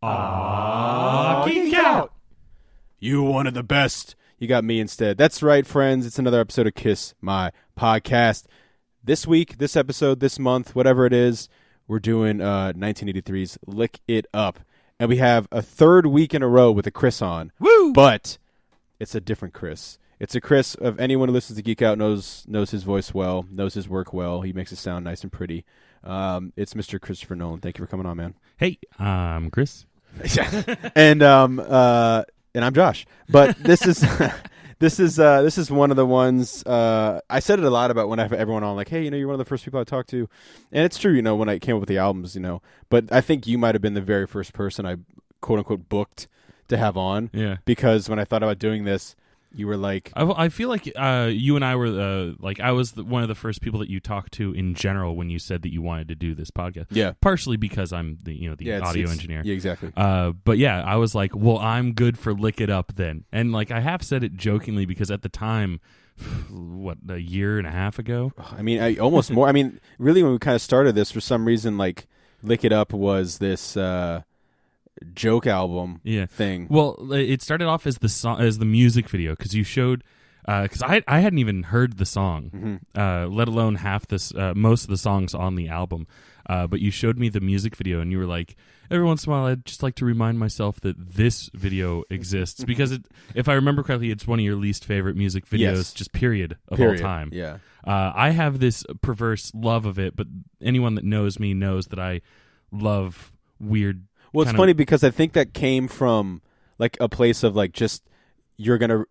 Geek Out! You wanted the best. You got me instead. That's right, friends. It's another episode of Kiss My Podcast. This week, this episode, this month, whatever it is, we're doing 1983's Lick It Up. And we have a third week in a row with a Chris on. Woo! But it's a different Chris. It's a Chris of anyone who listens to Geek Out knows his voice well, knows his work well. He makes it sound nice and pretty. It's Mr. Christopher Nolan. Thank you for coming on, man. Hey, I'm Chris. and I'm Josh. But this is this is one of the ones I said it a lot about when I have everyone on, like, hey, you're one of the first people I talked to, and it's true, when I came up with the albums, But I think you might have been the very first person I quote unquote booked to have on. Yeah. Because when I thought about doing this, you were like, I feel like you and I were I was one of the first people that you talked to in general when you said that you wanted to do this podcast. Yeah, partially because I'm the audio engineer. Yeah, exactly. But yeah, I was like, well, I'm good for Lick It Up then, and I have said it jokingly because at the time, what, a year and a half ago? I mean, almost more. I mean, really, when we kind of started this, for some reason, Lick It Up was this joke album thing. Well, it started off as the song, as the music video, because you showed, because I hadn't even heard the song, let alone most of the songs on the album. But you showed me the music video, and you were like, every once in a while, I'd just like to remind myself that this video exists, because if I remember correctly, it's one of your least favorite music videos, just period of all time. Yeah. I have this perverse love of it, but anyone that knows me knows that I love weird. Well, it's funny because I think that came from a place of just you're gonna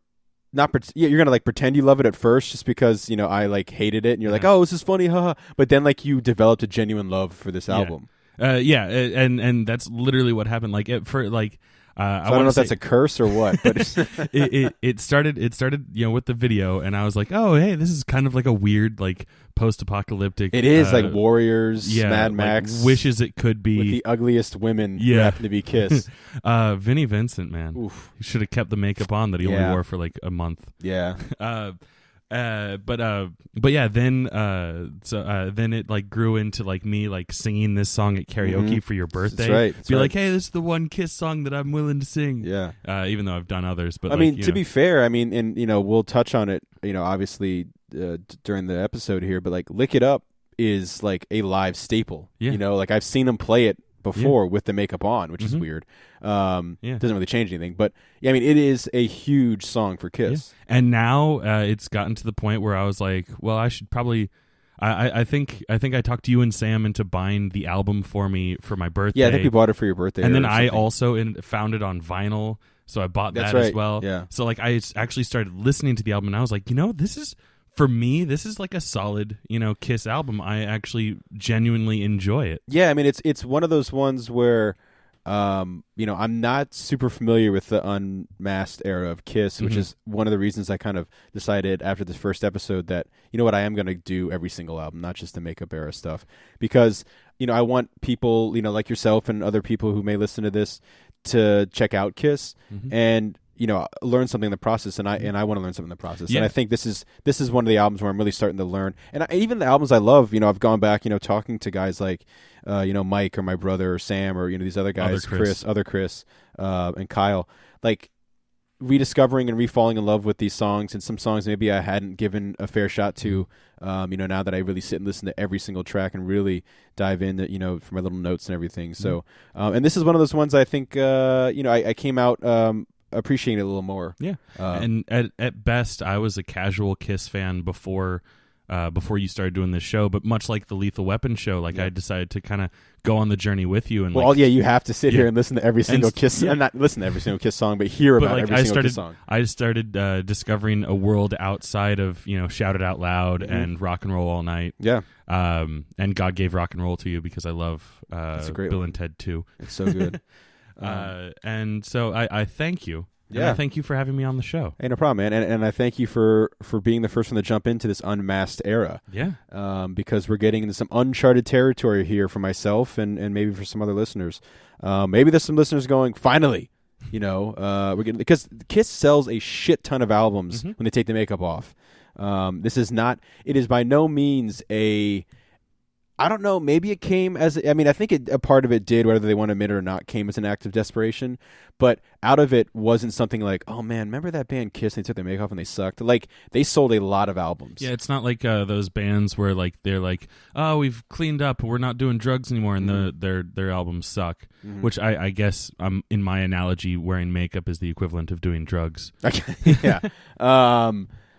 pretend you love it at first, just because I hated it, and you're like, oh, this is funny, haha. But then you developed a genuine love for this album. And that's literally what happened. I don't know if that's a curse or what, but it started with the video, and I was like, oh, hey, this is kind of like a weird post-apocalyptic. It is Warriors, Mad Max, wishes it could be with the ugliest women who happen to be Kiss. Vinnie Vincent, man, oof. He should have kept the makeup on that he only wore for a month. Yeah. But yeah, then it grew into me singing this song at karaoke for your birthday. That's right. Be like, hey, this is the one Kiss song that I'm willing to sing. Yeah. Even though I've done others, but to be fair, and we'll touch on it, obviously during the episode here, but Lick It Up is a live staple. Yeah. I've seen them play it before with the makeup on, which is weird. Doesn't really change anything, but it is a huge song for Kiss. Yeah. And now it's gotten to the point where I was like, well, I should probably. I think I talked to you and Sam into buying the album for me for my birthday. Yeah, I think we bought it for your birthday. And then I also found it on vinyl, so I bought that as well. Yeah. So I actually started listening to the album, and I was like, this is. For me, this is a solid, Kiss album. I actually genuinely enjoy it. Yeah, it's one of those ones where, I'm not super familiar with the unmasked era of Kiss, which is one of the reasons I kind of decided after this first episode that, I am going to do every single album, not just the makeup era stuff, because, I want people, like yourself and other people who may listen to this to check out Kiss and learn something in the process, and I want to learn something in the process. Yeah. And I think this is one of the albums where I'm really starting to learn. And even the albums I love, I've gone back, talking to guys like, Mike or my brother or Sam or these other guys, Chris, and Kyle, rediscovering and refalling in love with these songs, and some songs maybe I hadn't given a fair shot to. Now that I really sit and listen to every single track and really dive into, for my little notes and everything. So, and this is one of those ones I think, I came out. Appreciating it a little more. Yeah. And at best, I was a casual Kiss fan before you started doing this show, but much like the Lethal Weapon show, I decided to kind of go on the journey with you. And you have to sit here and listen to every single Kiss, not listen to every single Kiss song, but hear about every single Kiss song. I started discovering a world outside of, Shout It Out Loud and Rock and Roll All Night. Yeah. And God Gave Rock and Roll to You, because I love Bill and Ted 2. It's so good. And so I thank you. Yeah. And I thank you for having me on the show. Hey, no problem, man. And I thank you for being the first one to jump into this unmasked era. Yeah. Because we're getting into some uncharted territory here for myself and maybe for some other listeners. Maybe there's some listeners going, finally, we're getting, because Kiss sells a shit ton of albums when they take the makeup off. It is by no means I don't know. Maybe it came as, I mean, I think a part of it did, whether they want to admit it or not, came as an act of desperation. But out of it wasn't something like, oh man, remember that band Kiss? They took their makeup off and they sucked. Like, they sold a lot of albums. Yeah, it's not like those bands where like they're like, oh, we've cleaned up, we're not doing drugs anymore, and their albums suck. Which I guess in my analogy, wearing makeup is the equivalent of doing drugs. Yeah.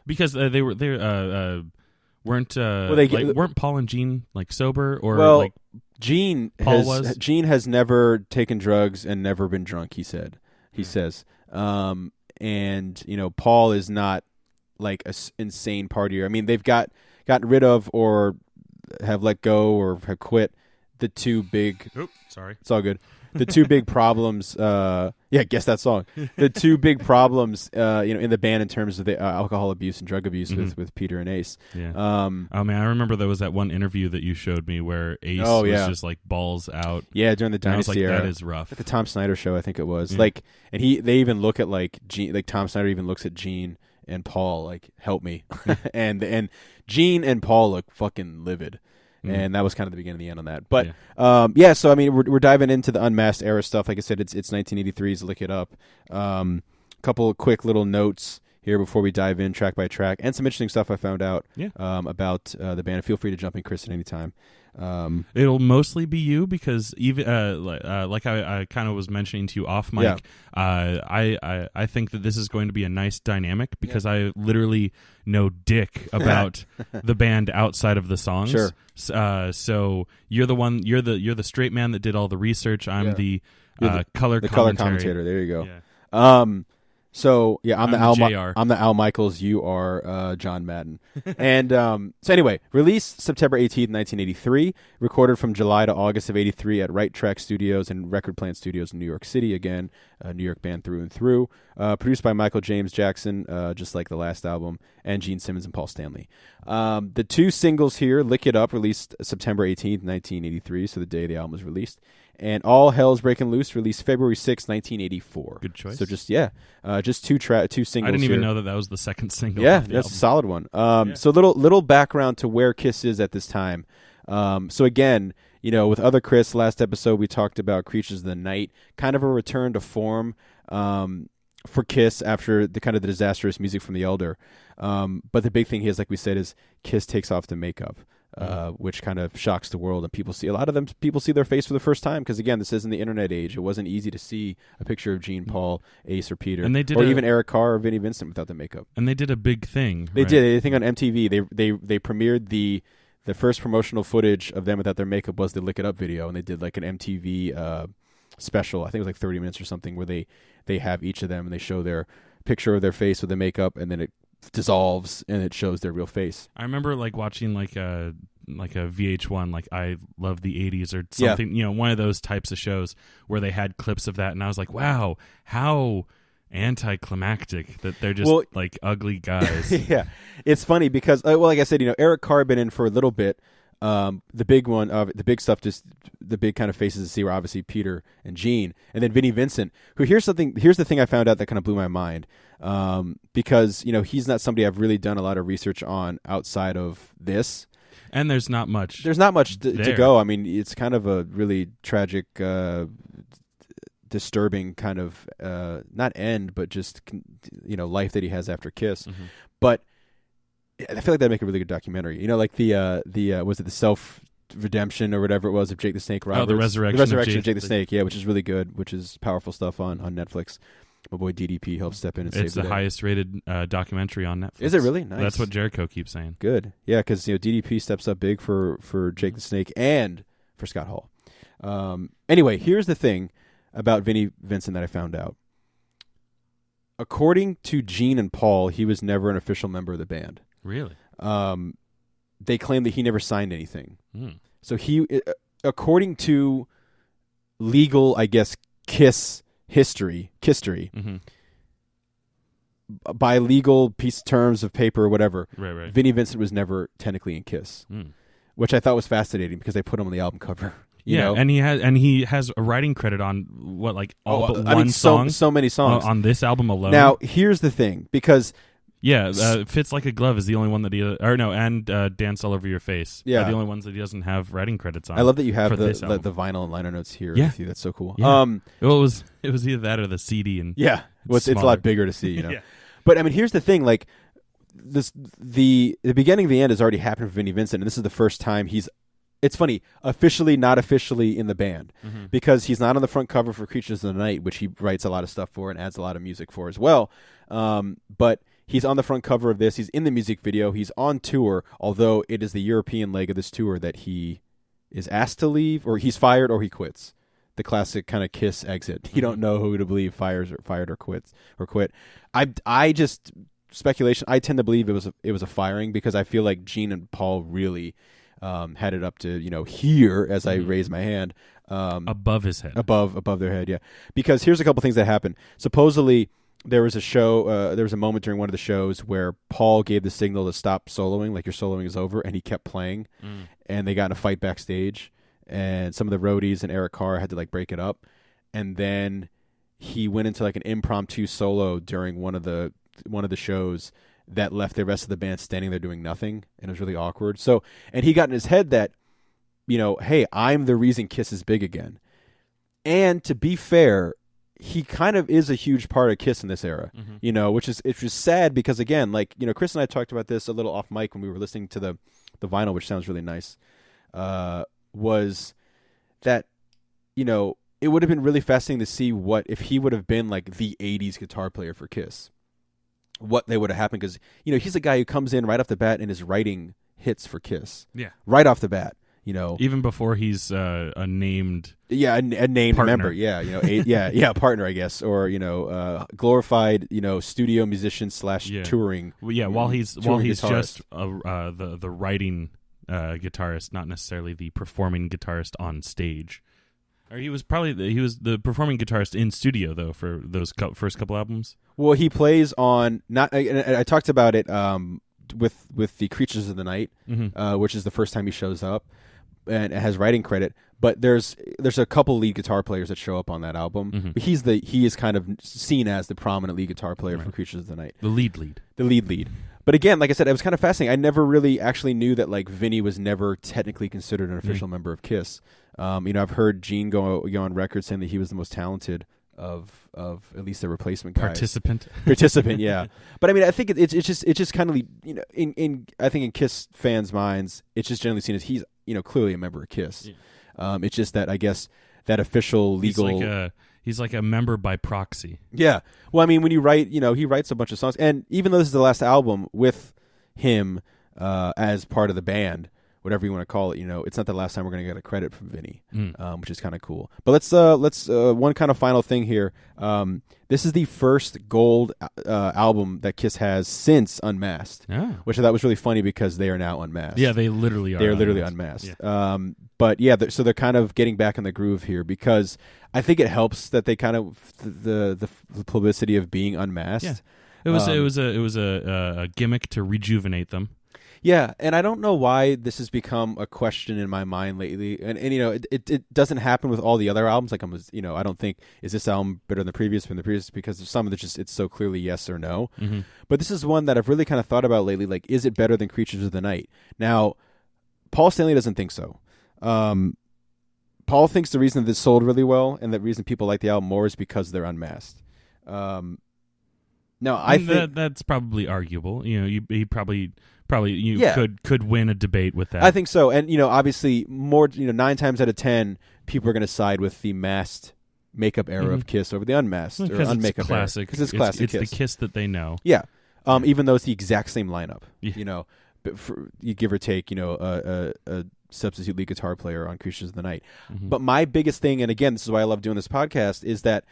Because they weren't weren't Paul and Gene like sober or like Gene Paul was? Gene has never taken drugs and never been drunk, he says. And Paul is not like a insane partier. I mean, they've gotten rid of or have let go or have quit the two big it's all good. The two big problems, guess that song. The two big problems, in the band in terms of the alcohol abuse and drug abuse with Peter and Ace. Yeah. Oh man, I remember there was that one interview that you showed me where Ace was just like balls out. Yeah, during the Dynasty era. That is rough. At the Tom Snyder show, I think it was. Like, and they even look at like Gene, like Tom Snyder even looks at Gene and Paul like, help me, and Gene and Paul look fucking livid. And that was kind of the beginning of the end on that. But, so, I mean, we're diving into the Unmasked era stuff. Like I said, it's 1983's Lick It Up. Couple of quick little notes here before we dive in track by track. And some interesting stuff I found out about the band. Feel free to jump in, Chris, at any time. It'll mostly be you because even like I kind of was mentioning to you off mic, I think that this is going to be a nice dynamic because I literally know dick about the band outside of the songs. Sure. So you're the straight man that did all the research. I'm the color commentator. There you go. Yeah. So I'm the JR. I'm the Al Michaels. You are John Madden. And so anyway, released September 18th, 1983. Recorded from July to August of '83 at Right Track Studios and Record Plant Studios in New York City. Again, a New York band through and through. Produced by Michael James Jackson, just like the last album, and Gene Simmons and Paul Stanley. The two singles here, "Lick It Up," released September 18th, 1983, so the day the album was released. And "All Hell's Breaking Loose" released February 6th, 1984. Good choice. So just two singles. I didn't even here. know that was the second single. Yeah, of the that's album. a solid one. So little background to where Kiss is at this time. So again, with other Chris, last episode we talked about Creatures of the Night, kind of a return to form for Kiss after the kind of the disastrous music from The Elder. But the big thing here is, like we said, is Kiss takes off the makeup. Which kind of shocks the world, and people see their face for the first time because again, this isn't the internet age. It wasn't easy to see a picture of Gene, Paul, Ace, or Peter, and they did even Eric Carr or Vinnie Vincent without the makeup. And they did a big thing. They did. I think on MTV they premiered the first promotional footage of them without their makeup was the Lick It Up video, and they did like an MTV special. I think it was like 30 minutes or something where they have each of them and they show their picture of their face with the makeup, and then it dissolves and it shows their real face. I remember like watching like a VH1, like I Love the 80s or something, one of those types of shows where they had clips of that, and I was like, wow, how anticlimactic that they're just like ugly guys. Yeah, it's funny because like I said, Eric Carr been in for a little bit. The big one, the big stuff, just the big kind of faces to see were obviously Peter and Gene, and then Vinnie Vincent, who here's the thing I found out that kind of blew my mind, because he's not somebody I've really done a lot of research on outside of this, and there's not much to go. I mean, it's kind of a really tragic, disturbing kind of not end, but just life that he has after Kiss, but. I feel like that'd make a really good documentary. Like the was it the Self Redemption or whatever it was of Jake the Snake Roberts? The Resurrection of Jake the Snake, which is really good, which is powerful stuff on Netflix. My boy DDP helped step in and save the day. It's the highest rated documentary on Netflix. Is it really? Nice. That's what Jericho keeps saying. Good. Yeah, because DDP steps up big for Jake the Snake and for Scott Hall. Anyway, here's the thing about Vinnie Vincent that I found out. According to Gene and Paul, he was never an official member of the band. Really? They claim that he never signed anything. So he, according to legal, I guess, Kiss history, by legal piece terms of paper or whatever, right. Vinnie Vincent was never technically in Kiss, which I thought was fascinating because they put him on the album cover. You know? And he has a writing credit on what, like one song? So many songs on this album alone. Now, here's the thing, because Yeah, Fits Like a Glove is the only one that he... Or no, and Dance All Over Your Face. Yeah. Are the only ones that he doesn't have writing credits on. I love that you have the vinyl and liner notes here with you. That's so cool. Yeah. Well, it was either that or the CD. And yeah, it's a lot bigger to see, you know. Yeah. But, I mean, here's the thing, like, the beginning of the end has already happened for Vinnie Vincent, and this is the first time he's... It's funny, officially, not officially in the band, because he's not on the front cover for Creatures of the Night, which he writes a lot of stuff for and adds a lot of music for as well. But he's on the front cover of this. He's in the music video. He's on tour, although it is the European leg of this tour that he is asked to leave, or he's fired, or he quits. The classic kind of Kiss exit. You don't know who to believe, fired or quit. I just speculation. I tend to believe it was a firing, because I feel like Gene and Paul really had it up to here as I raise my hand, above his head, above their head. Yeah, because here's a couple things that happened. Supposedly, there was a show. There was a moment during one of the shows where Paul gave the signal to stop soloing, like your soloing is over, and he kept playing, and they got in a fight backstage, and some of the roadies and Eric Carr had to like break it up, and then he went into like an impromptu solo during one of the shows that left the rest of the band standing there doing nothing, and it was really awkward. So, and he got in his head that, hey, I'm the reason Kiss is big again. And to be fair, he kind of is a huge part of Kiss in this era, which is sad because, again, like, Chris and I talked about this a little off mic when we were listening to the vinyl, which sounds really nice, was that, it would have been really fascinating to see what if he would have been like the 80s guitar player for Kiss. What they would have happened, because he's a guy who comes in right off the bat and is writing hits for Kiss. Yeah, right off the bat. Even before he's a named a named partner. member. Yeah, partner, I guess, or glorified studio musician / touring. Well, yeah, while he's guitarist. just the writing guitarist, not necessarily the performing guitarist on stage. Or he was the performing guitarist in studio though for those first couple albums. Well, he plays on I talked about it with the Creatures of the Night, which is the first time he shows up, and it has writing credit. But there's a couple lead guitar players that show up on that album. But he is kind of seen as the prominent lead guitar player for Creatures of the Night. The lead. But again, like I said, it was kind of fascinating. I never really actually knew that like Vinny was never technically considered an official member of Kiss. I've heard Gene go on record saying that he was the most talented of at least the replacement guys. Participant, yeah. But I mean, I think it's just kind of I think in Kiss fans' minds, it's just generally seen as he's clearly a member of Kiss. Yeah. It's just that I guess that official legal. He's like a member by proxy. Yeah. Well, I mean, when you write, he writes a bunch of songs, and even though this is the last album with him as part of the band, whatever you want to call it, it's not the last time we're going to get a credit from Vinny, which is kind of cool. But let's one kind of final thing here. This is the first gold album that Kiss has since Unmasked, which I thought was really funny because they are now unmasked. Yeah, they literally are. They're literally unmasked. Yeah. But yeah, so they're kind of getting back in the groove here because I think it helps that they kind of the publicity of being unmasked. Yeah. It was a gimmick to rejuvenate them. Yeah, and I don't know why this has become a question in my mind lately. And it doesn't happen with all the other albums. Like I don't think is this album better than the previous because of some of it's so clearly yes or no. But this is one that I've really kind of thought about lately. Like, is it better than Creatures of the Night? Now, Paul Stanley doesn't think so. Paul thinks the reason this sold really well and the reason people like the album more is because they're unmasked. No, I think that's probably arguable. He probably could win a debate with that. I think so. And obviously more 9 times out of 10 people are going to side with the masked makeup era of Kiss over the unmasked or unmakeup era. Because it's classic Kiss. It's the Kiss that they know. Yeah. Even though it's the exact same lineup. Yeah. You give or take, a substitute lead guitar player on Creatures of the Night. But my biggest thing, and again, this is why I love doing this podcast, is that,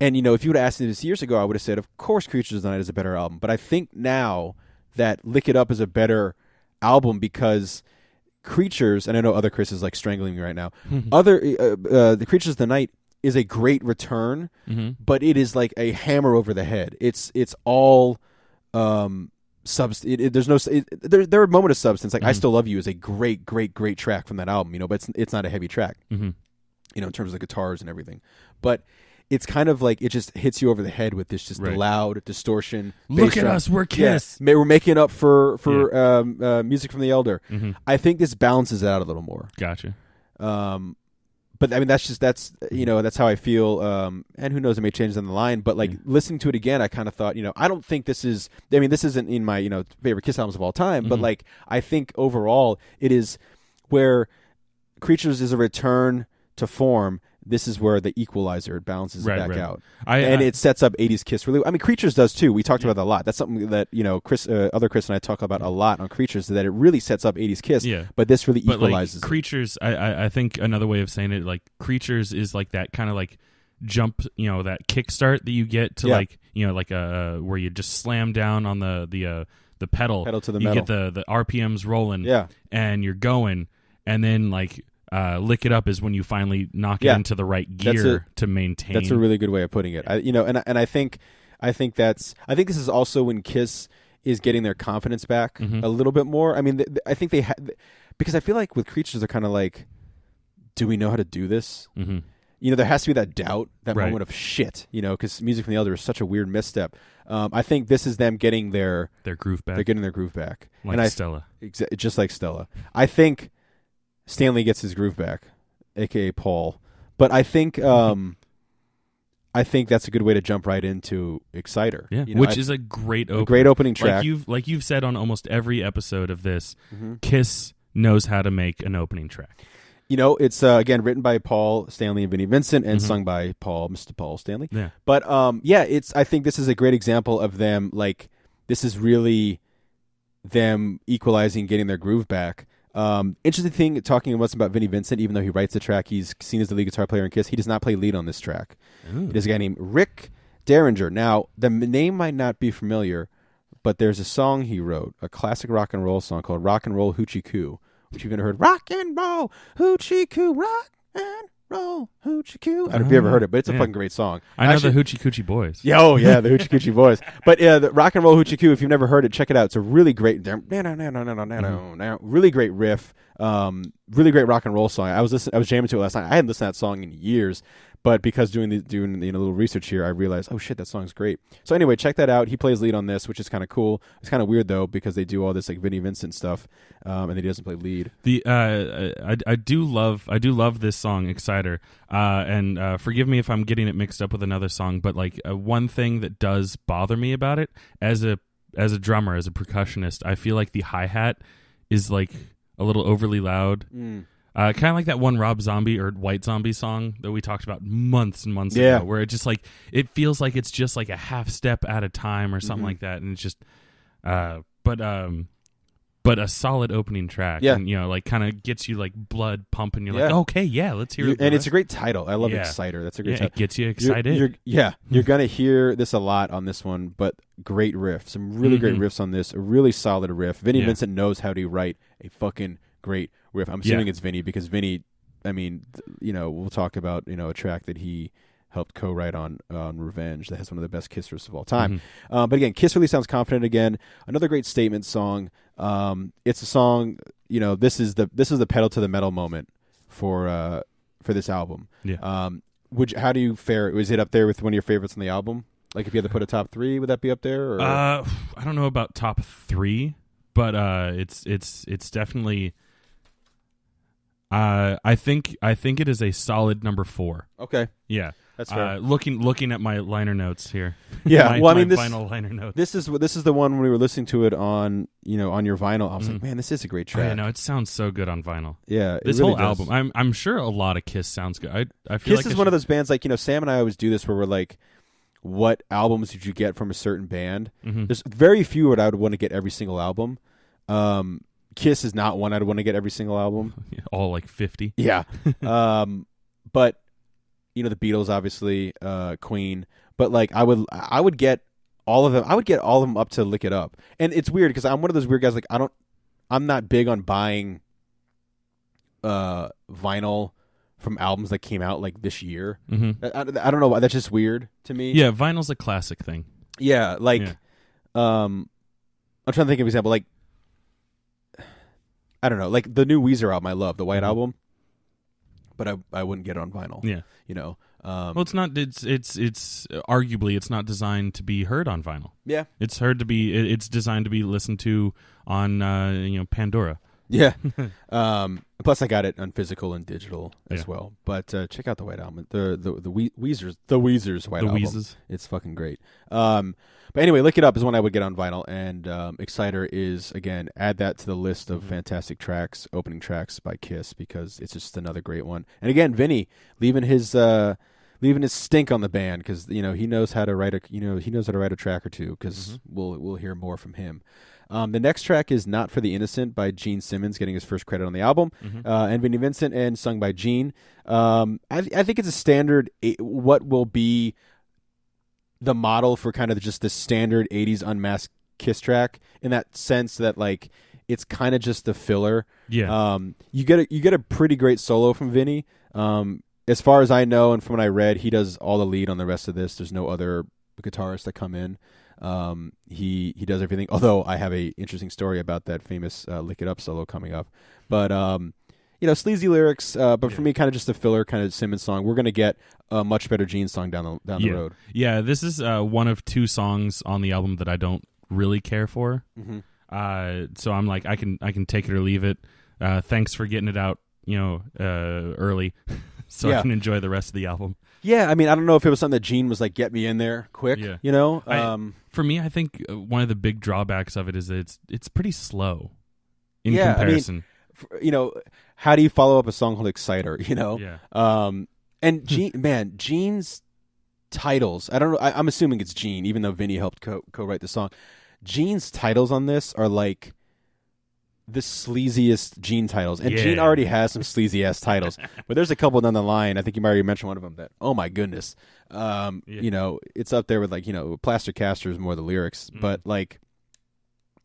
and if you would have asked me this years ago, I would have said, of course Creatures of the Night is a better album. But I think now that Lick It Up is a better album because Creatures, and I know other Chris is like strangling me right now, the Creatures of the Night is a great return, but it is like a hammer over the head. It's all there's no there are moments of substance. Like I Still Love You is a great track from that album, but it's not a heavy track, in terms of the guitars and everything. But it's kind of like it just hits you over the head with this just loud distortion. Look at us, we're Kiss. Yeah, we're making up for music from the Elder. I think this balances it out a little more. Gotcha. But I mean, that's how I feel. And who knows, it may change down the line. But like listening to it again, I kind of thought, I don't think this is. I mean, this isn't in my favorite Kiss albums of all time. But like, I think overall, it is where Creatures is a return to form. This is where the equalizer balances it back out, and it sets up 80s Kiss really. I mean, Creatures does too. We talked about that a lot. That's something that Chris and I talk about a lot on Creatures. That it really sets up 80s Kiss. Yeah. But this really equalizes. Like, Creatures, I think another way of saying it, like Creatures is like that kind of like jump, that kickstart that you get to like where you just slam down on the pedal to the metal. You get the RPMs rolling. Yeah. And you're going, and then like. Lick It Up is when you finally knock it into the right gear to maintain. That's a really good way of putting it. I think this is also when Kiss is getting their confidence back a little bit more. I mean, I think they because I feel like with Creatures they're kind of like, do we know how to do this? There has to be that doubt, that moment of shit. Because Music from the Elder is such a weird misstep. I think this is them getting their groove back. They're getting their groove back, like Stella, just like Stella. I think. Stanley gets his groove back, aka Paul. But I think that's a good way to jump right into Exciter. Yeah, which is a great opening track. Like you've said on almost every episode of this, Kiss knows how to make an opening track. It's again written by Paul Stanley and Vinnie Vincent and sung by Mr. Paul Stanley. Yeah. But I think this is a great example of them. Like, this is really them equalizing, getting their groove back. Interesting thing, talking about Vinnie Vincent, even though he writes the track, he's seen as the lead guitar player in Kiss. He does not play lead on this track. Ooh. It is a guy named Rick Derringer. Now, the name might not be familiar, but there's a song he wrote, a classic rock and roll song called Rock and Roll Hoochie Coo, which you've never heard. Rock and roll Hoochie Coo, rock and roll Hoochie Coo. I don't know if you ever heard it, but it's a fucking great song. I know the Hoochie Coochie Boys. Yeah, the Hoochie Coochie Boys. But the Rock and Roll Hoochie Coo, if you've never heard it, check it out. It's a really great, really great riff. Really great rock and roll song. I was jamming to it last night. I hadn't listened to that song in years, but because doing a little research here, I realized, oh shit, that song's great. So anyway, check that out. He plays lead on this, which is kind of cool. It's kind of weird though, because they do all this like Vinnie Vincent stuff, and he doesn't play lead. I do love this song Exciter, and forgive me if I'm getting it mixed up with another song, but like one thing that does bother me about it as a drummer, as a percussionist, I feel like the hi-hat is like a little overly loud. Kind of like that one Rob Zombie or White Zombie song that we talked about months and months ago, where it just like, it feels like it's just like a half step at a time or something like that. And it's just, but a solid opening track. Yeah. And, like kind of gets you like blood pumping. You're like, okay, let's hear it. And it's a great title. I love Exciter. That's a great title. It gets you excited. You're going to hear this a lot on this one, but great riff. Some really great riffs on this. A really solid riff. Vinnie Vincent knows how to write a fucking great riff. I'm assuming it's Vinnie, because Vinnie, I mean, we'll talk about, a track that he helped co-write on Revenge that has one of the best Kiss riffs of all time. But again, Kiss really sounds confident again. Another great statement song. It's a song, this is the pedal to the metal moment for this album. Yeah. How do you fare? Was it up there with one of your favorites on the album? Like, if you had to put a top 3, would that be up there? Or? I don't know about top 3, but it's definitely. I think it is a solid number 4. Okay. Yeah. That's fair. Looking at my liner notes here. Yeah. my final liner notes. This is the one when we were listening to it on on your vinyl. I was like, man, this is a great track. I know, it sounds so good on vinyl. Yeah. This really whole album. I'm sure a lot of Kiss sounds good. I feel Kiss is one of those bands, like, Sam and I always do this where we're like, what albums did you get from a certain band? There's very few that I would want to get every single album. Kiss is not one I'd want to get every single album. All like 50. Yeah. But the Beatles, obviously, Queen, but like I would get all of them. I would get all of them up to Lick It Up. And it's weird because I'm one of those weird guys, like I'm not big on buying vinyl from albums that came out like this year. I don't know why, that's just weird to me. Yeah, vinyl's a classic thing. Yeah, like I'm trying to think of an example, like I don't know, like the new Weezer album I love, the White Album, but I wouldn't get it on vinyl. Yeah. Well, it's not. It's arguably it's not designed to be heard on vinyl. Yeah, it's heard to be. It's designed to be listened to on Pandora. Yeah. Plus, I got it on physical and digital as well. But check out the White Album, the Weezer's White Album. Weezes. It's fucking great. But anyway, Lick It Up is one I would get on vinyl, and Exciter is, again, add that to the list of fantastic tracks, opening tracks by Kiss, because it's just another great one. And again, Vinny leaving his stink on the band, because he knows how to write a track or two, because we'll hear more from him. The next track is Not for the Innocent by Gene Simmons, getting his first credit on the album, and Vinnie Vincent, and sung by Gene. I think it's a standard, what will be the model for kind of just the standard 80s unmasked Kiss track, in that sense that, like, it's kind of just a filler. Yeah. You get a pretty great solo from Vinnie. As far as I know, and from what I read, he does all the lead on the rest of this. There's no other guitarists that come in. He does everything. Although I have a interesting story about that famous Lick It Up solo coming up. But sleazy lyrics. But for me, kind of just a filler kind of Simmons song. We're gonna get a much better Gene song down the road. Yeah, this is one of two songs on the album that I don't really care for. So I'm like, I can take it or leave it. Thanks for getting it out, early, so I can enjoy the rest of the album. Yeah, I mean, I don't know if it was something that Gene was like, get me in there quick. Yeah. For me, I think one of the big drawbacks of it is that it's pretty slow in comparison. I mean, how do you follow up a song called Exciter? Yeah. And Gene's titles, I don't know. I'm assuming it's Gene, even though Vinny helped co-write the song. Gene's titles on this are like the sleaziest Gene titles, and Gene already has some sleazy ass titles, but there's a couple down the line. I think you might already mentioned one of them that, oh my goodness, it's up there with, like, Plaster Caster is more the lyrics, but like,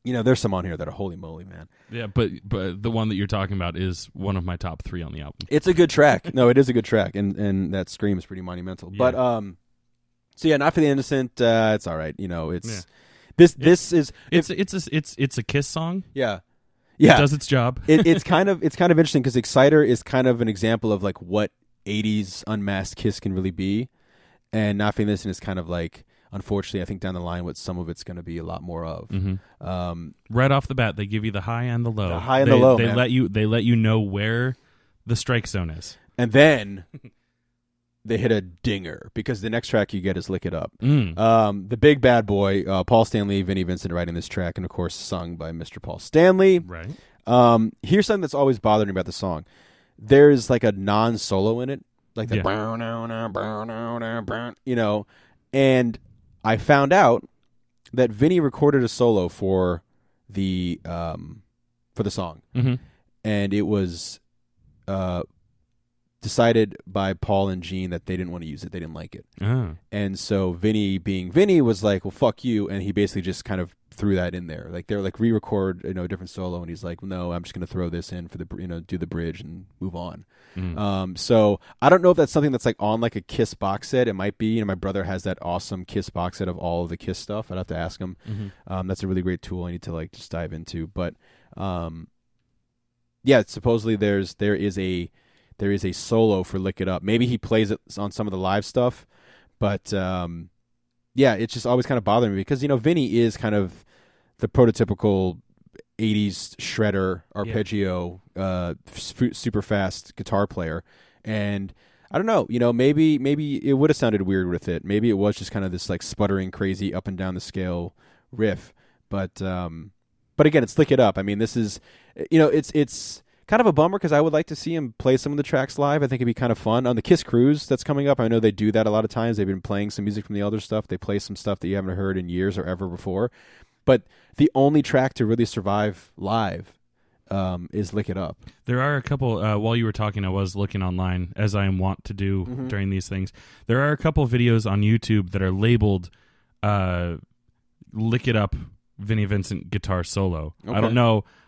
there's some on here that are holy moly, man. Yeah, but the one that you're talking about is one of my top 3 on the album. It's a good track. No, it is a good track, and that scream is pretty monumental. Yeah. But so yeah, Not for the Innocent. It's all right. It's it's a Kiss song. Yeah. Yeah, it does its job. It's kind of interesting because Exciter is kind of an example of like what 80s unmasked Kiss can really be, and Not for the Innocent is kind of like, unfortunately, I think down the line what some of it's going to be a lot more of. Right off the bat, they give you the high and the low. The high and the low. They let you know where the strike zone is, and then they hit a dinger, because the next track you get is Lick It Up. The big bad boy, Paul Stanley, Vinnie Vincent writing this track, and of course sung by Mr. Paul Stanley. Right. Here's something that's always bothered me about the song. There's like a non-solo in it, like the and I found out that Vinnie recorded a solo for the song, and it was decided by Paul and Gene that they didn't want to use it. They didn't like it. And so Vinny, being Vinny, was like, well, fuck you. And he basically just kind of threw that in there. Like, they're like, re-record, a different solo. And he's like, well, no, I'm just going to throw this in for the, do the bridge and move on. So I don't know if that's something that's like on like a Kiss box set. It might be. My brother has that awesome Kiss box set of all of the Kiss stuff. I'd have to ask him. That's a really great tool I need to like just dive into. But yeah, supposedly there is a solo for Lick It Up. Maybe he plays it on some of the live stuff, but yeah, it's just always kind of bothering me because Vinny is kind of the prototypical 80s shredder, arpeggio, super fast guitar player, and I don't know, maybe it would have sounded weird with it. Maybe it was just kind of this like sputtering, crazy up and down the scale riff, but again, it's Lick It Up. I mean, this is it's kind of a bummer because I would like to see him play some of the tracks live. I think it'd be kind of fun. On the Kiss Cruise that's coming up, I know they do that a lot of times. They've been playing some music from the other stuff. They play some stuff that you haven't heard in years or ever before. But the only track to really survive live is Lick It Up. There are a couple, while you were talking, I was looking online, as I am wont to do during these things. There are a couple videos on YouTube that are labeled Lick It Up Vinnie Vincent guitar solo. Okay.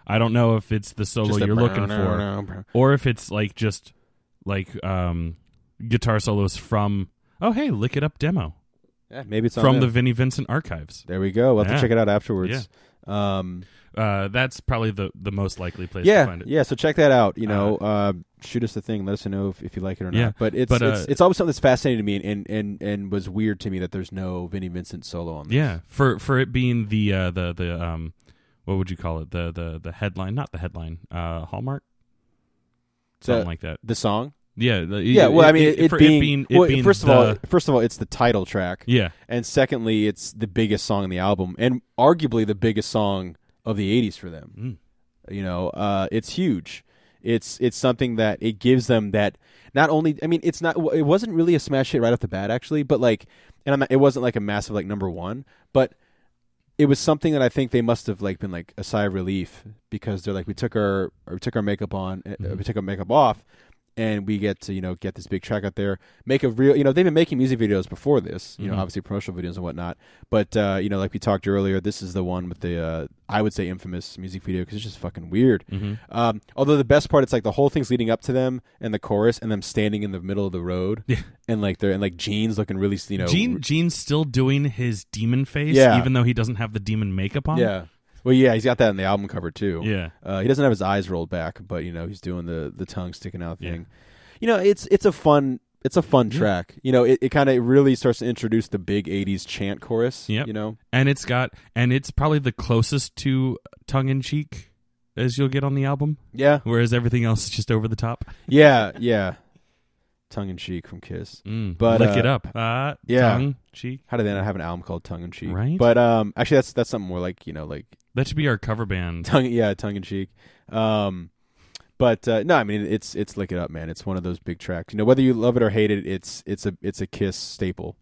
I don't know if it's the solo you're looking for, or if it's like just like guitar solos from Lick It Up demo. Yeah, maybe it's on from there. the Vinnie Vincent archives. There we go. We'll have to check it out afterwards. Yeah. That's probably the most likely place to find it. Yeah, so check that out. Shoot us the thing. Let us know if you like it or not. But it's always something that's fascinating to me and was weird to me that there's no Vinnie Vincent solo on this. Yeah, for it being the what would you call it? The headline, not the headline. Hallmark, something like that. The song. Yeah, Well, I mean, it being first of all, it's the title track. Yeah, and secondly, it's the biggest song on the album, and arguably the biggest song of the '80s for them. It's huge. It's something that it gives them that not only. I mean, it wasn't really a smash hit right off the bat, actually, but it wasn't like a massive number one, but it was something that I think they must have been a sigh of relief, because they're we took our makeup on, we took our makeup off. And we get to, get this big track out there, make a real, they've been making music videos before this, obviously promotional videos and whatnot. But, like we talked earlier, this is the one with the, I would say, infamous music video, because it's just fucking weird. Although the best part, it's the whole thing's leading up to them and the chorus and them standing in the middle of the road. Yeah. And Gene's looking really, Gene's still doing his demon face, even though he doesn't have the demon makeup on. Yeah. Well, yeah, he's got that in the album cover too. Yeah, he doesn't have his eyes rolled back, but he's doing the tongue sticking out thing. It's a fun track. It kind of really starts to introduce the big '80s chant chorus. Yep. And it's probably the closest to tongue in cheek as you'll get on the album. Yeah, whereas everything else is just over the top. Yeah. Tongue in cheek from Kiss, but lick it up. Tongue cheek. How do they not have an album called Tongue in Cheek? Right. But actually, that's something more that should be our cover band. Tongue in cheek. But no, I mean it's lick it up, man. It's one of those big tracks. Whether you love it or hate it, it's a Kiss staple.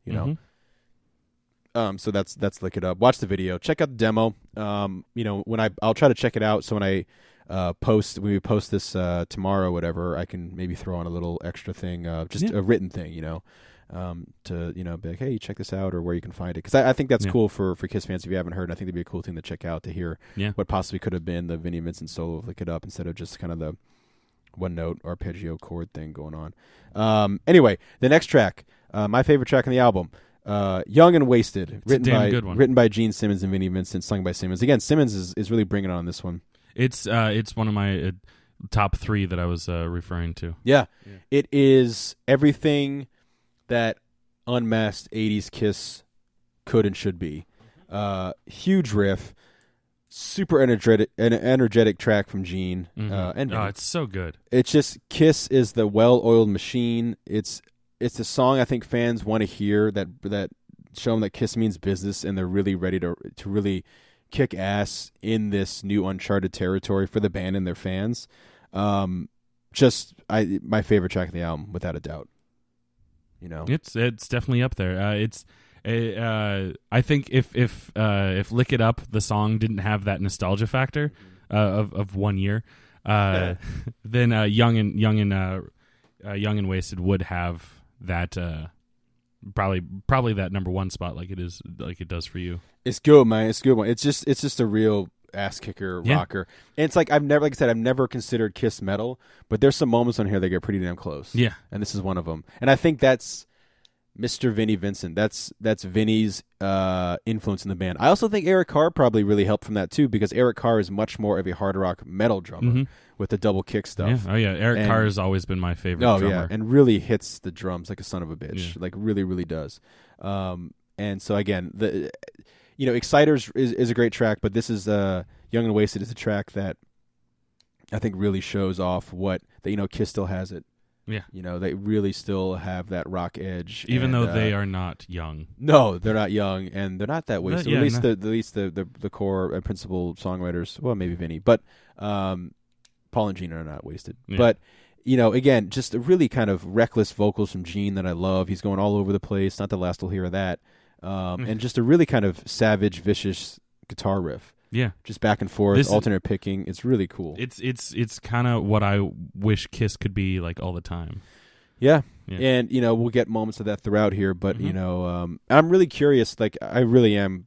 So that's lick it up. Watch the video. Check out the demo. When I'll try to check it out. So when I when we post this tomorrow, whatever, I can maybe throw on a little extra thing, just a written thing, to be like, hey, check this out, or where you can find it, because I think that's cool for Kiss fans if you haven't heard. I think it'd be a cool thing to check out, to hear what possibly could have been the Vinnie Vincent solo of Lick It Up, instead of just kind of the one note arpeggio chord thing going on. Anyway, the next track, my favorite track on the album, Young and Wasted, written by Gene Simmons and Vinnie Vincent, sung by Simmons. Again, Simmons is really bringing it on this one. It's one of my top three that I was referring to. Yeah. It is everything that unmasked 80s Kiss could and should be. Huge riff, super energetic track from Gene. And it's so good. It's just, Kiss is the well-oiled machine. It's a song I think fans want to hear, that show them that Kiss means business, and they're really ready to really kick ass in this new uncharted territory for the band and their fans. My favorite track of the album, without a doubt. It's definitely up there. I think if Lick It Up, the song, didn't have that nostalgia factor of 1 year, then Young and Wasted would have that probably that number one spot, like it does for you. It's good, man. It's a good one. It's just a real ass kicker rocker. And it's I've never considered Kiss metal, but there's some moments on here that get pretty damn close. Yeah, and this is one of them. And I think that's Mr. Vinnie Vincent. That's Vinnie's influence in the band. I also think Eric Carr probably really helped from that too, because Eric Carr is much more of a hard rock metal drummer with the double kick stuff. Yeah. Oh yeah, Eric Carr has always been my favorite drummer. Yeah, and really hits the drums like a son of a bitch. Like really, really does. And so again, the Exciters is a great track, but this is Young and Wasted is a track that I think really shows off what Kiss still has it. Yeah. They really still have that rock edge, even though they are not young. No, they're not young, and they're not that wasted. At least the core and principal songwriters. Well, maybe Vinny, but Paul and Gene are not wasted. Yeah. But again, just a really kind of reckless vocals from Gene that I love. He's going all over the place. Not the last we'll hear of that. And just a really kind of savage, vicious guitar riff. Yeah, just back and forth, alternate picking. It's really cool. It's kind of what I wish Kiss could be like all the time. Yeah. And we'll get moments of that throughout here, but I'm really curious. Like I really am.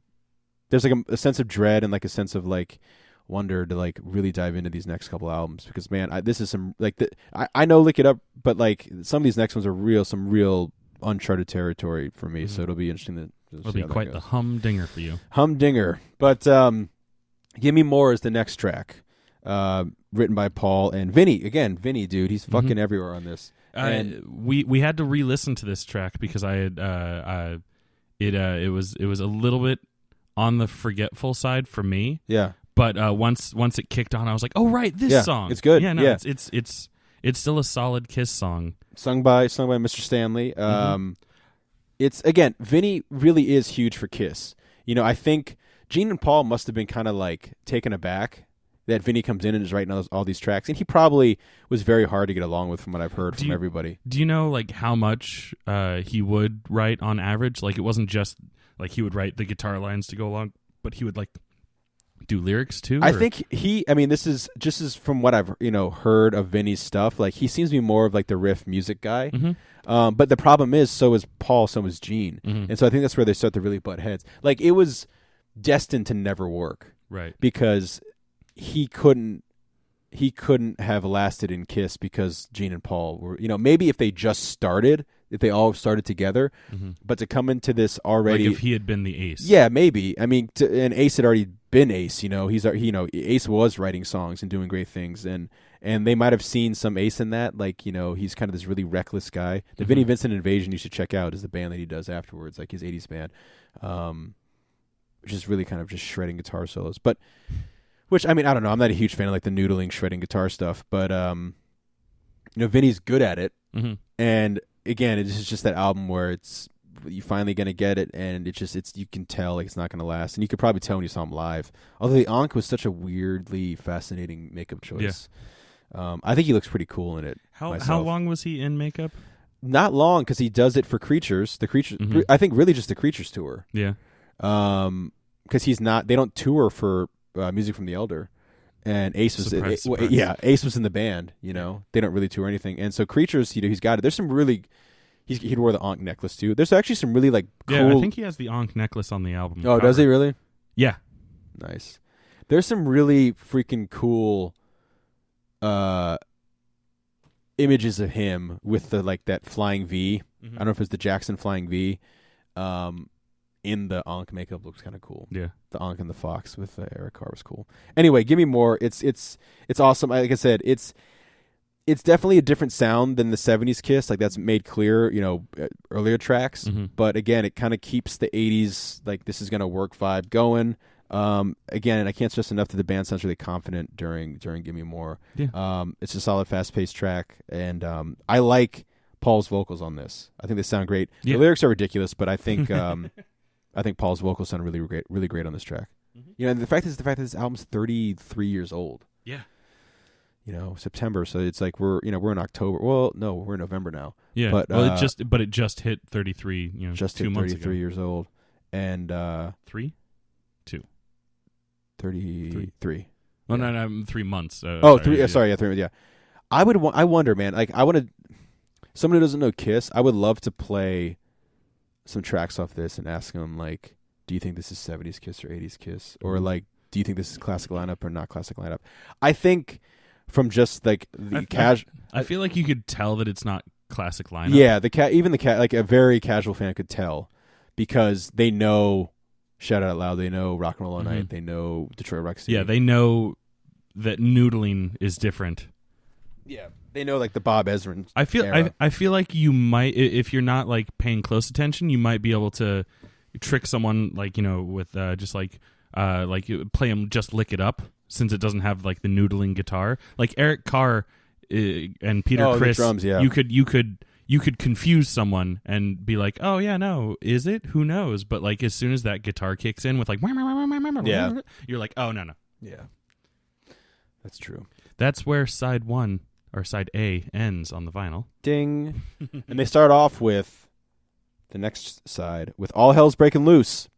There's like a sense of dread and like a sense of like wonder to like really dive into these next couple albums, because man, this is some like I know Lick It Up, but like some of these next ones are some real uncharted territory for me. So it'll be interesting to It'll be quite the humdinger for you. Humdinger. But Give Me More is the next track, written by Paul and Vinny. Again, Vinny, dude, he's fucking everywhere on this. And we had to re-listen to this track because I had it was a little bit on the forgetful side for me. Yeah. But once it kicked on, I was like, oh right, this song. It's good. Yeah, no, yeah. It's still a solid Kiss song. Sung by Mr. Stanley. It's again, Vinny really is huge for Kiss. You know, I think Gene and Paul must have been kind of like taken aback that Vinny comes in and is writing all these tracks, and he probably was very hard to get along with, from what I've heard from everybody. Do you know like how much he would write on average? Like it wasn't just like he would write the guitar lines to go along, but he would like do lyrics too? I think this is just as from what I've heard of Vinny's stuff. Like he seems to be more of like the riff music guy. But the problem is, so is Paul, so is Gene, and so I think that's where they start to really butt heads. Like it was destined to never work, right? Because he couldn't have lasted in Kiss because Gene and Paul were, maybe if they all started together, but to come into this already, like if he had been the Ace, yeah, maybe. I mean, and Ace had already been Ace. Ace was writing songs and doing great things, and they might have seen some Ace in that. Like, he's kind of this really reckless guy. The Vinnie Vincent Invasion you should check out is the band that he does afterwards, like his 80s band, which is really kind of just shredding guitar solos. But which, I mean, I don't know. I'm not a huge fan of like the noodling, shredding guitar stuff, but Vinny's good at it. And again, it's just that album where you're finally gonna get it, and you can tell like it's not gonna last, and you could probably tell when you saw him live. Although the Ankh was such a weirdly fascinating makeup choice. Yeah. I think he looks pretty cool in it. How long was he in makeup? Not long, because he does it for Creatures. The Creatures, I think, really just the Creatures tour. Yeah. Because they don't tour for Music from the Elder, and Ace was surprise. Ace was in the band. They don't really tour anything, and so Creatures, he's got it. There's some really, he'd wear the Ankh necklace too. There's actually some really like cool. Yeah, I think he has the Ankh necklace on the album. Oh, cover. Does he really? Yeah. Nice. There's some really freaking cool images of him with the like that flying V. I don't know if it's the Jackson flying V. In the Ankh makeup looks kind of cool. Yeah, the Ankh and the Fox with Eric Carr was cool. Anyway, Give Me More. It's awesome. Like I said, it's definitely a different sound than the 70s Kiss. Like that's made clear, earlier tracks. But again, it kind of keeps the 80s like this is gonna work vibe going. Again, and I can't stress enough that the band sounds really confident during Give Me More. Yeah. It's a solid, fast-paced track, and I like Paul's vocals on this. I think they sound great. Yeah. The lyrics are ridiculous, but I think I think Paul's vocals sound really great on this track. And the fact that this album's 33 years old. Yeah. September, so it's like we're in October. Well, no, we're in November now. Yeah. But it just hit 33. Just 2 hit months 33 ago. years old, and 3, 2, 33. Oh no, 3 months. Sorry, yeah. Sorry, yeah, 3. Yeah. I wonder, man. Like I want to. Someone who doesn't know Kiss, I would love to play some tracks off this and ask them, like, do you think this is 70s Kiss or 80s Kiss? Or, like, do you think this is classic lineup or not classic lineup? I think from just, like, the casual... I feel like you could tell that it's not classic lineup. Yeah, like, a very casual fan could tell because they know Shout It Out Loud, they know Rock and Roll All Night, they know Detroit Rock City. Yeah, they know that noodling is different. Yeah. They know like the Bob Ezrin. I feel like you might, if you're not like paying close attention, you might be able to trick someone like with just like play them Just Lick It Up, since it doesn't have like the noodling guitar. Like Eric Carr and Peter Criss, the drums, yeah. you could confuse someone and be like, oh yeah, no, is it? Who knows? But like as soon as that guitar kicks in with like yeah, you're like, oh no. Yeah, that's true. That's where side 1. Or side A ends on the vinyl. Ding. And they start off with the next side with All Hell's Breaking Loose,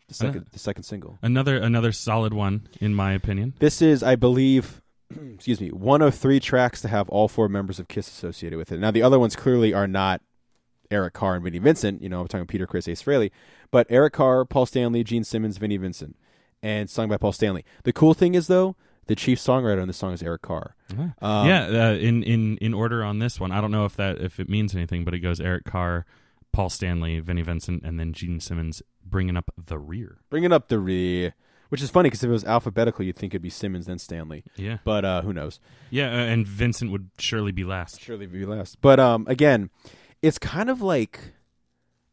the second single. Another solid one, in my opinion. This is, I believe, one of 3 tracks to have all 4 members of Kiss associated with it. Now, the other ones clearly are not Eric Carr and Vinnie Vincent. I'm talking Peter Criss, Ace Frehley. But Eric Carr, Paul Stanley, Gene Simmons, Vinnie Vincent. And sung by Paul Stanley. The cool thing is, though, the chief songwriter on this song is Eric Carr. In order on this one, I don't know if it means anything, but it goes Eric Carr, Paul Stanley, Vinnie Vincent, and then Gene Simmons, bringing up the rear. Bringing up the rear. Which is funny because if it was alphabetical, you'd think it'd be Simmons then Stanley. Yeah. But who knows? Yeah, and Vincent would surely be last. But again, it's kind of like,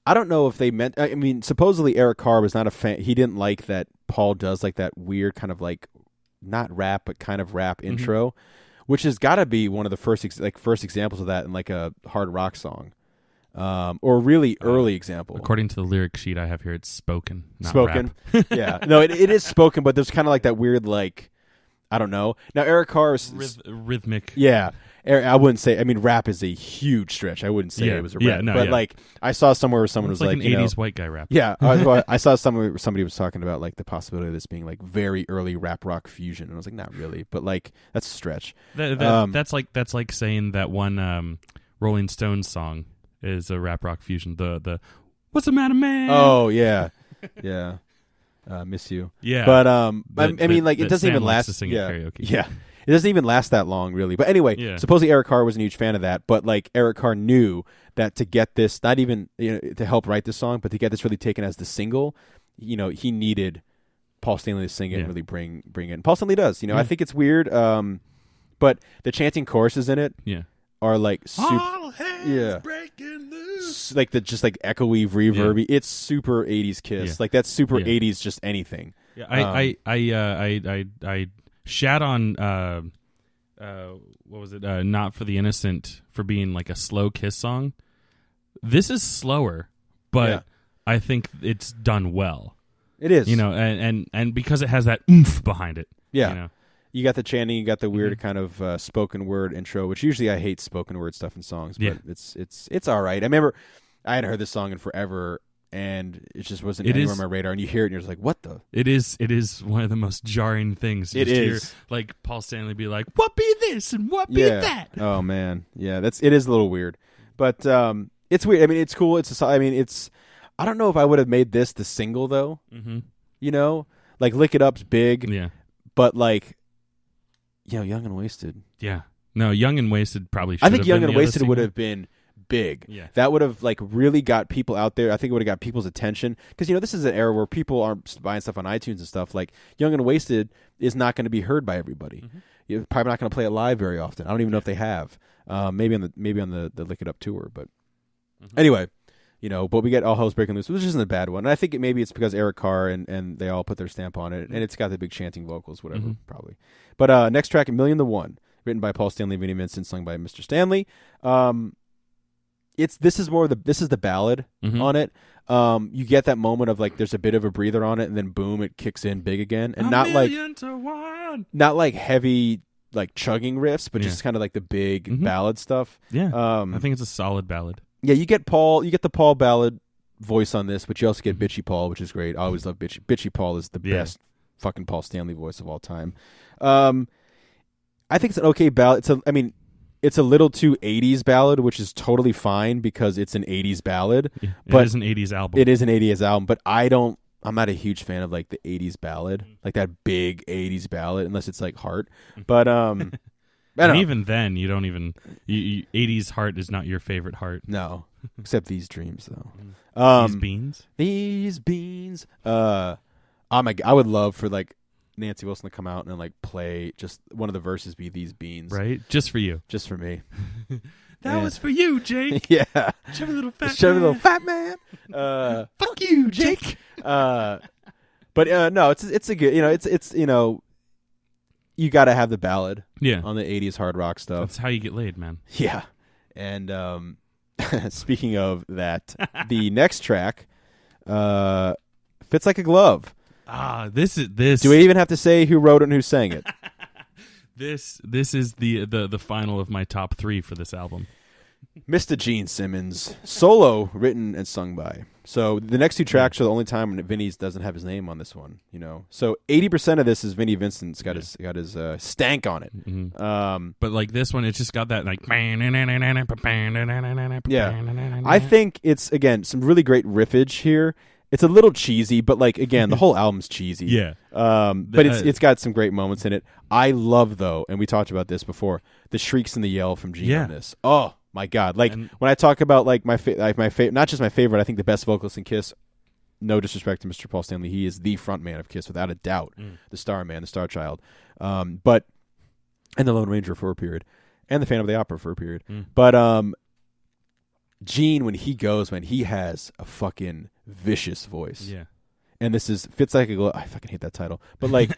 I don't know if they meant, I mean, supposedly Eric Carr was not a fan. He didn't like that Paul does like that weird kind of like, not rap, but kind of rap intro, which has got to be one of the first examples of that in like a hard rock song. Or really early example. According to the lyric sheet I have here, it's spoken, not spoken. rap. Yeah, no, it is spoken, but there's kind of like that weird, like, I don't know. Now Eric Carr is rhythmic. Yeah, I wouldn't say. I mean, rap is a huge stretch. I wouldn't say it was a rap, but like I saw somewhere where someone was like an '80s white guy rap. Yeah, I saw somewhere where somebody was talking about like the possibility of this being like very early rap rock fusion, and I was like, not really, but like that's a stretch. That's like saying that one Rolling Stones song is a rap rock fusion. The What's the Matter, Man? Oh yeah, yeah. Miss you. Yeah, but I mean, like it doesn't even last. To sing at karaoke. Yeah, it doesn't even last that long, really. But anyway, supposedly Eric Carr wasn't a huge fan of that. But like Eric Carr knew that to get this, not even to help write this song, but to get this really taken as the single, he needed Paul Stanley to sing it and really bring it. And Paul Stanley does. I think it's weird. But the chanting choruses in it, are like all hands breaking loose. Like just like echoey, reverby. It's super 80s Kiss. Yeah. Like that's super 80s just anything. Yeah, I shat on what was it? Not for the Innocent for being like a slow Kiss song. This is slower, but I think it's done well. It is. And because it has that oomph behind it. Yeah. You got the chanting, you got the weird kind of spoken word intro, which usually I hate spoken word stuff in songs, but it's all right. I remember I hadn't heard this song in forever, and it just wasn't anywhere on my radar. And you hear it, and you're just like, "What the?" It is one of the most jarring things. It is hear, like Paul Stanley be like, "What be this and what be that?" Oh man, yeah, it is a little weird, but it's weird. I mean, it's cool. I don't know if I would have made this the single though. Mm-hmm. Like Lick It Up's big, but like. Young and Wasted. Yeah. No, Young and Wasted probably should I think have Young been and the Wasted other would single. have been big. Yeah. That would have like really got people out there. I think it would have got people's attention because this is an era where people aren't buying stuff on iTunes and stuff. Like Young and Wasted is not going to be heard by everybody. Mm-hmm. You're probably not going to play it live very often. I don't even know if they have. Maybe on the Lick It Up tour, but anyway. But we get All Hell's Breaking Loose, which isn't a bad one. And I think maybe it's because Eric Carr and they all put their stamp on it, and it's got the big chanting vocals, whatever, probably. But next track, A Million to One, written by Paul Stanley, Vinnie Vincent, sung by Mr. Stanley. This is the ballad on it. You get that moment of like there's a bit of a breather on it, and then boom, it kicks in big again, and not like heavy like chugging riffs, but just kind of like the big ballad stuff. Yeah, I think it's a solid ballad. Yeah, you get the Paul ballad voice on this, but you also get Bitchy Paul, which is great. I always love Bitchy. Bitchy Paul is the best fucking Paul Stanley voice of all time. I think it's an okay ballad. It's a little too 80s ballad, which is totally fine because it's an 80s ballad. Yeah, but it is an 80s album. It is an 80s album, but I'm not a huge fan of like the 80s ballad, like that big 80s ballad, unless it's like Heart. But and even then, you don't even 80s Heart is not your favorite Heart. No, except These Dreams though. These beans. Oh my God, I would love for like Nancy Wilson to come out and like play just one of the verses be These Beans, right? Just for you, just for me. That was for you, Jake. Yeah, Chubby little fat man. Fuck you, Jake. But no, it's a good. It's you got to have the ballad. Yeah. On the 80s hard rock stuff. That's how you get laid, man. Yeah. And speaking of that, the next track fits like a glove. This. Do we even have to say who wrote it and who sang it? This is the final of my top 3 for this album. Mr. Gene Simmons, solo, written and sung by. So the next 2 tracks are the only time when Vinny's doesn't have his name on this one. So 80% of this is Vinnie Vincent's got his stank on it. Mm-hmm. But like this one, it's just got that like. Yeah, I think it's again some really great riffage here. It's a little cheesy, but like again, the whole album's cheesy. Yeah. But it's got some great moments in it. I love though, and we talked about this before, the shrieks and the yell from Gene on this. Oh my God! Like when I talk about like my favorite, not just my favorite, I think the best vocalist in Kiss, no disrespect to Mr. Paul Stanley, he is the front man of Kiss without a doubt, the star man, the star child, and the Lone Ranger for a period, and the Phantom of the Opera for a period. But Gene, when he goes, man, he has a fucking vicious voice. Yeah. And this is Fits Like a Glove. I fucking hate that title, but like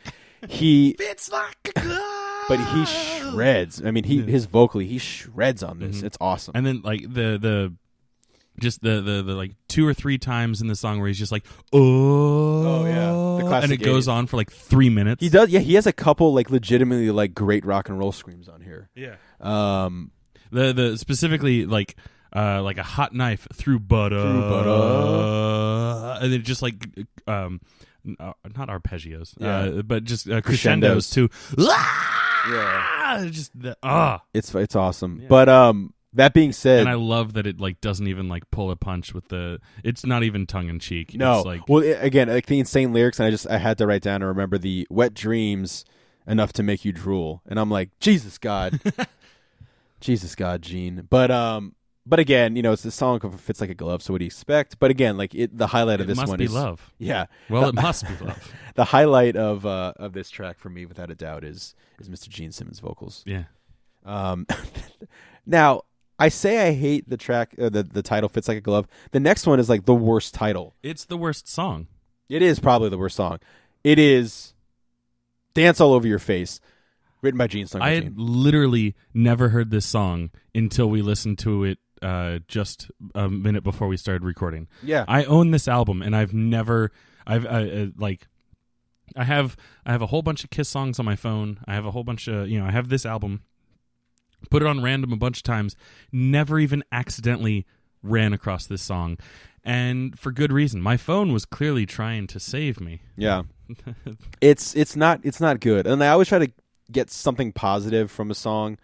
he fits like a glove. But he shreds. I mean, his vocally, he shreds on this. It's awesome. And then like the like 2 or 3 times in the song where he's just like, oh yeah, the classic and it goes on for like 3 minutes. He does. Yeah, he has a couple like legitimately like great rock and roll screams on here. Yeah. The specifically like a hot knife through butter, and then just like not arpeggios, but just crescendos too. Yeah, just it's awesome. Yeah. But that being said, and I love that it like doesn't even like pull a punch with it's not even tongue in cheek. No, it's like, well, again, like the insane lyrics, and I had to write down and remember the wet dreams enough to make you drool, and I'm like, Jesus God, Jesus God, Gene. But again, it's the song Fits Like a Glove, so what do you expect? But again, like the highlight of this one is love. Yeah. Well, it must be love. The highlight of this track for me, without a doubt, is Mr. Gene Simmons' vocals. Yeah. Now, I say I hate the track, the title Fits Like a Glove. The next one is like the worst title. It's the worst song. It is probably the worst song. It is Dance All Over Your Face, written by Gene. I had literally never heard this song until we listened to it just a minute before we started recording. Yeah. I own this album, and I have a whole bunch of Kiss songs on my phone. I have a whole bunch of, I have this album. Put it on random a bunch of times. Never even accidentally ran across this song, and for good reason. My phone was clearly trying to save me. Yeah, it's not good. And I always try to get something positive from a song,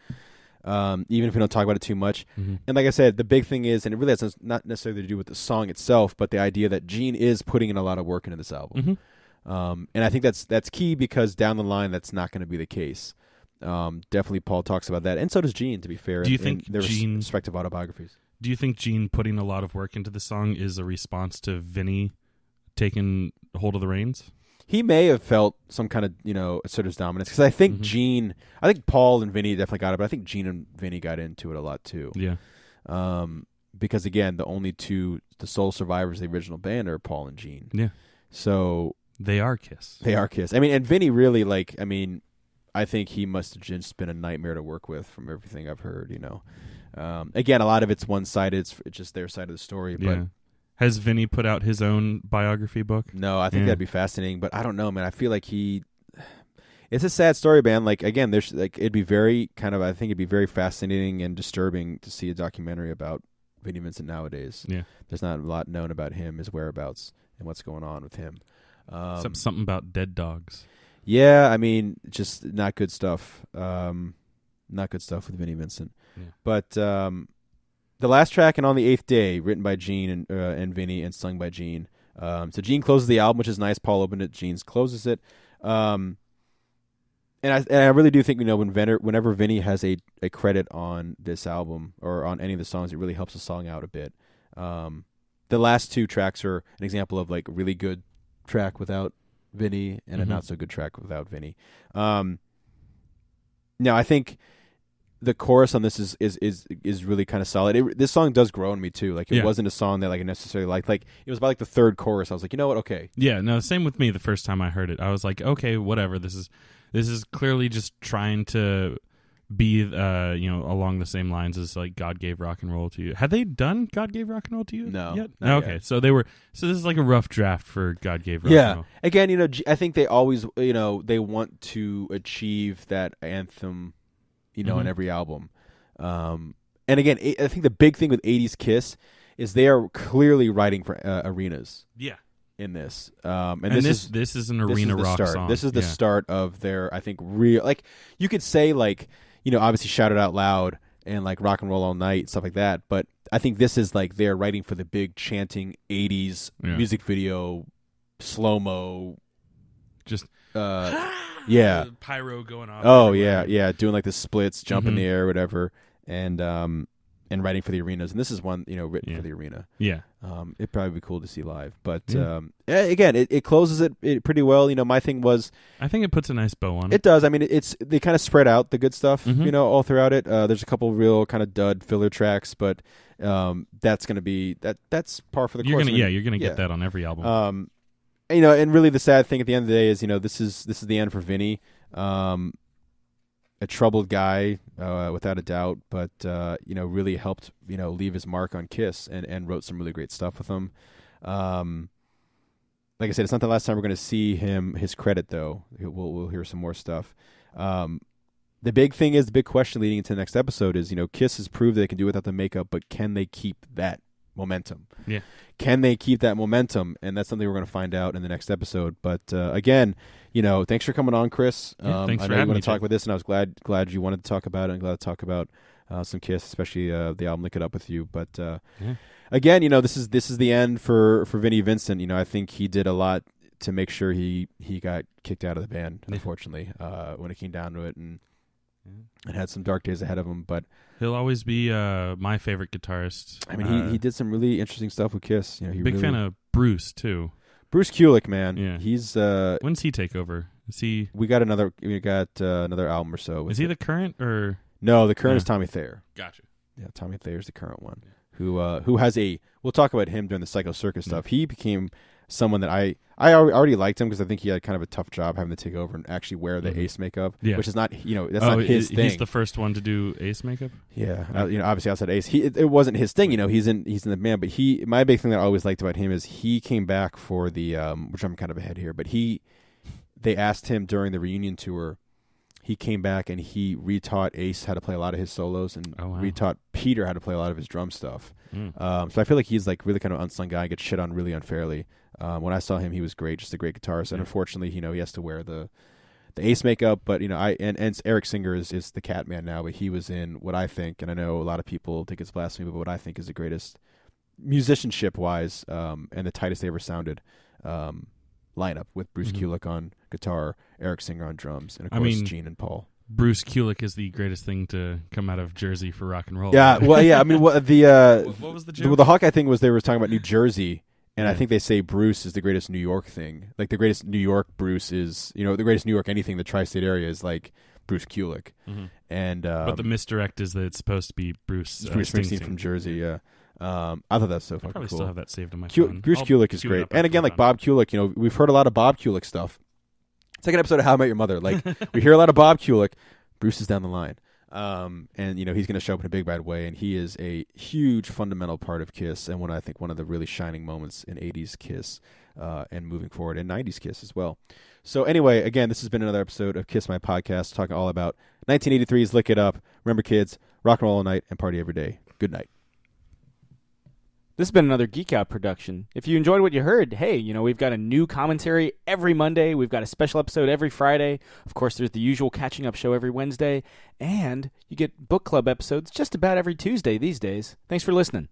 even if we don't talk about it too much. Mm-hmm. And like I said, the big thing is, and it really has not necessarily to do with the song itself, but the idea that Gene is putting in a lot of work into this album. Mm-hmm. And I think that's key, because down the line that's not going to be the case. Definitely Paul talks about that, and so does Gene, to be fair. Do you think their Gene, respective autobiographies? Do you think Gene putting a lot of work into the song is a response to Vinny taking hold of the reins? He may have felt some kind of, assertive dominance, because I think I think Paul and Vinny definitely got it, but I think Gene and Vinny got into it a lot too. Yeah. Because again, the sole survivors of the original band are Paul and Gene. Yeah. So they are Kiss. They are Kiss. I mean, and Vinny really, I think he must have just been a nightmare to work with from everything I've heard, Again, a lot of it's one-sided. It's just their side of the story. But yeah. Has Vinny put out his own biography book? No, I think that'd be fascinating. But I don't know, man. I feel like it's a sad story, man. Like, again, there's it'd be very I think it'd be very fascinating and disturbing to see a documentary about Vinnie Vincent nowadays. Yeah. There's not a lot known about him, his whereabouts, and what's going on with him. Except something about dead dogs. Yeah, I mean, just not good stuff. Not good stuff with Vinnie Vincent. Yeah. But the last track, And on the Eighth Day, written by Gene and Vinnie and sung by Gene. So Gene closes the album, which is nice. Paul opened it. Gene closes it. And I really do think, whenever Vinnie has a credit on this album or on any of the songs, it really helps the song out a bit. The last 2 tracks are an example of like a really good track without Vinny and a not so good track without Vinny. Now I think the chorus on this is really kind of solid. This song does grow on me too. Like it wasn't a song that I necessarily liked. Like it was about like the 3rd chorus. I was like, you know what? Okay. Yeah. No. Same with me. The first time I heard it, I was like, okay, whatever. This is clearly just trying to be along the same lines as like God Gave Rock and Roll to You. Had they done God Gave Rock and Roll to You? No. Yet? Okay. Yet. So this is like a rough draft for God Gave Rock and Roll. Again, I think they always they want to achieve that anthem, in every album. And again, I think the big thing with 80s Kiss is they are clearly writing for arenas. Yeah. In this, and this is an arena rock song. This is the start of their, I think, real, like you could say, like, obviously Shout It Out Loud and like Rock and Roll All Night, stuff like that. But I think this is like they're writing for the big chanting 80s music video, slow mo, just pyro going off. Oh everywhere. yeah, doing like the splits, jump in the air, whatever. And and writing for the arenas, and this is one written for the arena. Yeah. It'd probably be cool to see live, but again, it closes it pretty well. My thing was, I think it puts a nice bow on it. It does. I mean, they kind of spread out the good stuff, all throughout it. There's a couple real kind of dud filler tracks, but that's going to be that's par for the course. You're gonna get that on every album. And really the sad thing at the end of the day is, this is the end for Vinny. A troubled guy, without a doubt, but really helped leave his mark on Kiss and wrote some really great stuff with them. Like I said, it's not the last time we're going to see his credit, though. We'll hear some more stuff. The big thing is, the big question leading into the next episode is, Kiss has proved they can do without the makeup, but can they keep that momentum? Yeah. Can they keep that momentum? And that's something we're going to find out in the next episode. But again, thanks for coming on, Chris. Thanks I for know you having want me, to talk about this, and I was glad you wanted to talk about it, and glad to talk about some Kiss, especially the album Lick It Up with you. But again, this is the end for Vinnie Vincent. I think he did a lot to make sure he got kicked out of the band, unfortunately, when it came down to it, and had some dark days ahead of him. But he'll always be my favorite guitarist. I mean, he did some really interesting stuff with Kiss. Big fan of Bruce too. Bruce Kulick, man. Yeah. He's when's he take over? Is he? We got another album or so. Is he the current or? No, the current is Tommy Thayer. Gotcha. Yeah, Tommy Thayer's the current one. Yeah. Who has we'll talk about him during the Psycho Circus stuff. He became someone that I already liked him because I think he had kind of a tough job having to take over and actually wear the Ace makeup, which is not, that's not his thing. He's the first one to do Ace makeup? Yeah. Obviously outside Ace, it wasn't his thing, he's in the band, but my big thing that I always liked about him is he came back for the, which I'm kind of ahead here, but they asked him during the reunion tour, he came back and he retaught Ace how to play a lot of his solos and retaught Peter how to play a lot of his drum stuff. So I feel like he's like really kind of unsung guy, gets shit on really unfairly. When I saw him, he was great, just a great guitarist. And unfortunately, he has to wear the Ace makeup. But and Eric Singer is the Catman now. But he was in what I think, and I know a lot of people think it's blasphemy, but what I think is the greatest musicianship wise, and the tightest they ever sounded lineup with Bruce Kulick on guitar, Eric Singer on drums, and of course Gene and Paul. Bruce Kulick is the greatest thing to come out of Jersey for rock and roll. Yeah, well, yeah. I mean, what was the joke? The Hawkeye thing was they were talking about New Jersey. And I think they say Bruce is the greatest New York thing. Like the greatest New York Bruce is, the greatest New York anything, the tri-state area is like Bruce Kulick. And but the misdirect is that it's supposed to be Bruce Springsteen from Jersey. Yeah, I thought that's so fucking cool. I probably still have that saved on my phone. Bruce Kulick is great. And again, like Bob Kulick, we've heard a lot of Bob Kulick stuff. Second episode of How I Met Your Mother, like we hear a lot of Bob Kulick. Bruce is down the line. And he's going to show up in a big bad way, and he is a huge fundamental part of Kiss, and I think one of the really shining moments in 80s Kiss, and moving forward in 90s Kiss as well. So anyway, again, this has been another episode of Kiss My Podcast, talking all about 1983's Lick It Up. Remember, kids, rock and roll all night and party every day. Good night. This has been another Geek Out production. If you enjoyed what you heard, hey, we've got a new commentary every Monday. We've got a special episode every Friday. Of course, there's the usual catching up show every Wednesday. And you get book club episodes just about every Tuesday these days. Thanks for listening.